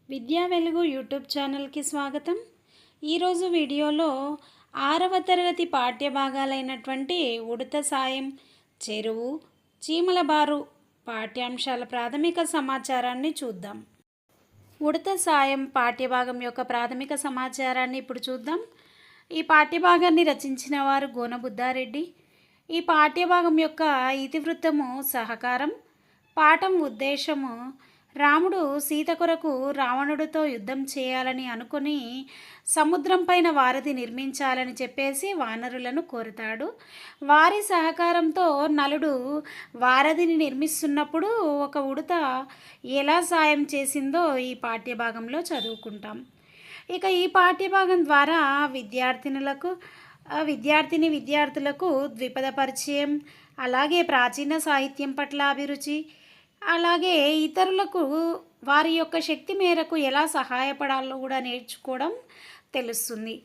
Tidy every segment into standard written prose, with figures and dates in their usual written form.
విద్యా వెలుగు యూట్యూబ్ ఛానల్కి స్వాగతం. ఈరోజు వీడియోలో 6వ తరగతి పాఠ్య భాగాలైనటువంటి ఉడత సాయం, చెరువు, చీమల బారు పాఠ్యాంశాల ప్రాథమిక సమాచారాన్ని చూద్దాం. ఉడత సాయం పాఠ్యభాగం యొక్క ప్రాథమిక సమాచారాన్ని ఇప్పుడు చూద్దాం. ఈ పాఠ్యభాగాన్ని రచించిన వారు గోనబుద్ధారెడ్డి. ఈ పాఠ్యభాగం యొక్క ఇతివృత్తము సహకారం. పాఠం ఉద్దేశము: రాముడు సీత కొరకు రావణుడితో యుద్ధం చేయాలని అనుకుని సముద్రం పైన వారధి నిర్మించాలని చెప్పేసి వానరులను కోరుతాడు. వారి సహకారంతో నలుడు వారధిని నిర్మిస్తున్నప్పుడు ఒక ఉడత ఎలా సాయం చేసిందో ఈ పాఠ్యభాగంలో చదువుకుంటాం. ఇక ఈ పాఠ్యభాగం ద్వారా విద్యార్థులకు ద్విపద పరిచయం, అలాగే ప్రాచీన సాహిత్యం పట్ల అభిరుచి, అలాగే ఇతరులకు వారి యొక్క శక్తి మేరకు ఎలా సహాయపడాలో కూడా నేర్చుకోవడం తెలుస్తుంది.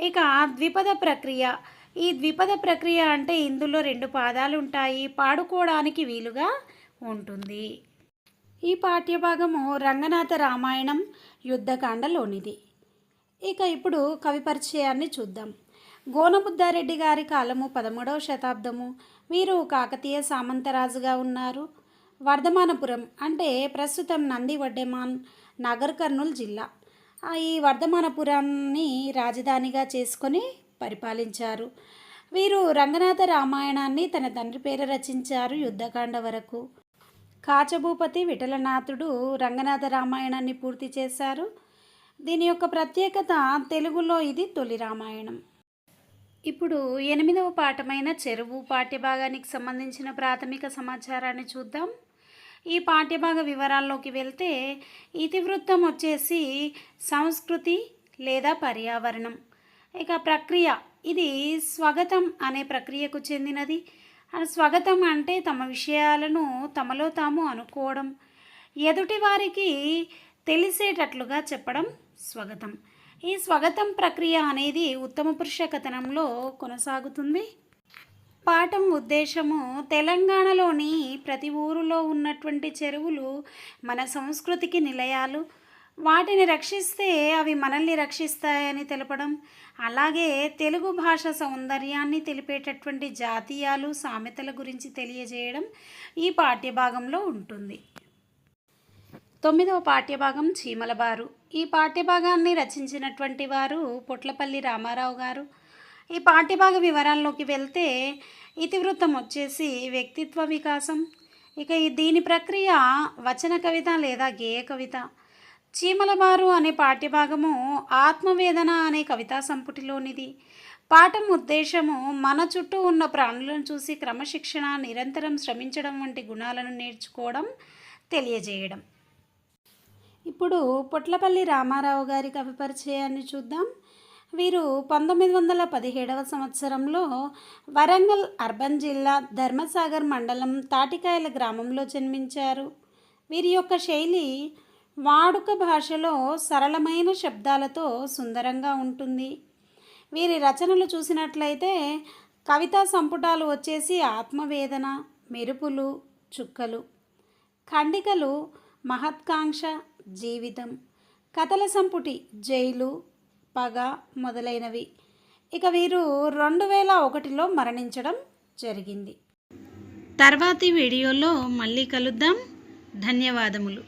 ఇక ద్విపద ప్రక్రియ. ఈ ద్విపద ప్రక్రియ అంటే ఇందులో 2 పాదాలు ఉంటాయి, పాడుకోవడానికి వీలుగా ఉంటుంది. ఈ పాఠ్యభాగము రంగనాథ రామాయణం యుద్ధకాండలోనిది. ఇక ఇప్పుడు కవి పరిచయాన్ని చూద్దాం. గోనబుద్ధారెడ్డి గారి కాలము 13వ శతాబ్దము. వీరు కాకతీయ సామంతరాజుగా ఉన్నారు. వర్ధమానపురం అంటే ప్రస్తుతం నంది వడ్డెమాన్, నగర్ కర్నూలు జిల్లా. ఈ వర్ధమానపురాన్ని రాజధానిగా చేసుకొని పరిపాలించారు. వీరు రంగనాథ రామాయణాన్ని తన తండ్రి పేర రచించారు యుద్ధకాండ వరకు. కాచభూపతి విఠలనాథుడు రంగనాథ రామాయణాన్ని పూర్తి చేశారు. దీని యొక్క ప్రత్యేకత తెలుగులో ఇది తొలి రామాయణం. ఇప్పుడు 8వ పాఠమైన చెరువు పాఠ్యభాగానికి సంబంధించిన ప్రాథమిక సమాచారాన్ని చూద్దాం. ఈ పాఠ్యభాగ వివరాల్లోకి వెళ్తే ఇతివృత్తం వచ్చేసి సంస్కృతి లేదా పర్యావరణం. ఇక ప్రక్రియ, ఇది స్వగతం అనే ప్రక్రియకు చెందినది. స్వగతం అంటే తమ విషయాలను తమలో తాము అనుకోవడం, ఎదుటి వారికి తెలిసేటట్లుగా చెప్పడం స్వగతం. ఈ స్వగతం ప్రక్రియ అనేది ఉత్తమ పురుష కథనంలో కొనసాగుతుంది. పాఠం ఉద్దేశము: తెలంగాణలోని ప్రతి ఊరిలో ఉన్నటువంటి చెరువులు మన సంస్కృతికి నిలయాలు. వాటిని రక్షిస్తే అవి మనల్ని రక్షిస్తాయని తెలపడం, అలాగే తెలుగు భాష సౌందర్యాన్ని తెలిపేటటువంటి జాతీయాలు, సామెతల గురించి తెలియజేయడం ఈ పాఠ్యభాగంలో ఉంటుంది. 9వ పాఠ్యభాగం చీమల బారు. ఈ పాఠ్యభాగాన్ని రచించినటువంటి వారు పొట్లపల్లి రామారావు గారు. ఈ పాఠ్యభాగ వివరాల్లోకి వెళ్తే ఇతివృత్తం వచ్చేసి వ్యక్తిత్వ వికాసం. ఇక దీని ప్రక్రియ వచన కవిత లేదా గేయ కవిత. చీమల బారు అనే పాఠ్యభాగము ఆత్మవేదన అనే కవితా సంపుటిలోనిది. పాఠం ఉద్దేశము మన చుట్టూ ఉన్న ప్రాణులను చూసి క్రమశిక్షణ, నిరంతరం శ్రమించడం వంటి గుణాలను నేర్చుకోవడం, తెలియజేయడం. ఇప్పుడు పొట్లపల్లి రామారావు గారి కవి పరిచయాన్ని చూద్దాం. వీరు 1917వ సంవత్సరంలో వరంగల్ అర్బన్ జిల్లా ధర్మసాగర్ మండలం తాటికాయల గ్రామంలో జన్మించారు. వీరి యొక్క శైలి వాడుక భాషలో సరళమైన శబ్దాలతో సుందరంగా ఉంటుంది. వీరి రచనలు చూసినట్లయితే కవితా సంపుటాలు వచ్చేసి ఆత్మవేదన, మెరుపులు, చుక్కలు, ఖండికలు, మహత్కాంక్ష, జీవితం, కథల సంపుటి జైలు, పగ మొదలైనవి. ఇక వీరు 2001లో మరణించడం జరిగింది. తర్వాతి వీడియోలో మళ్ళీ కలుద్దాం. ధన్యవాదములు.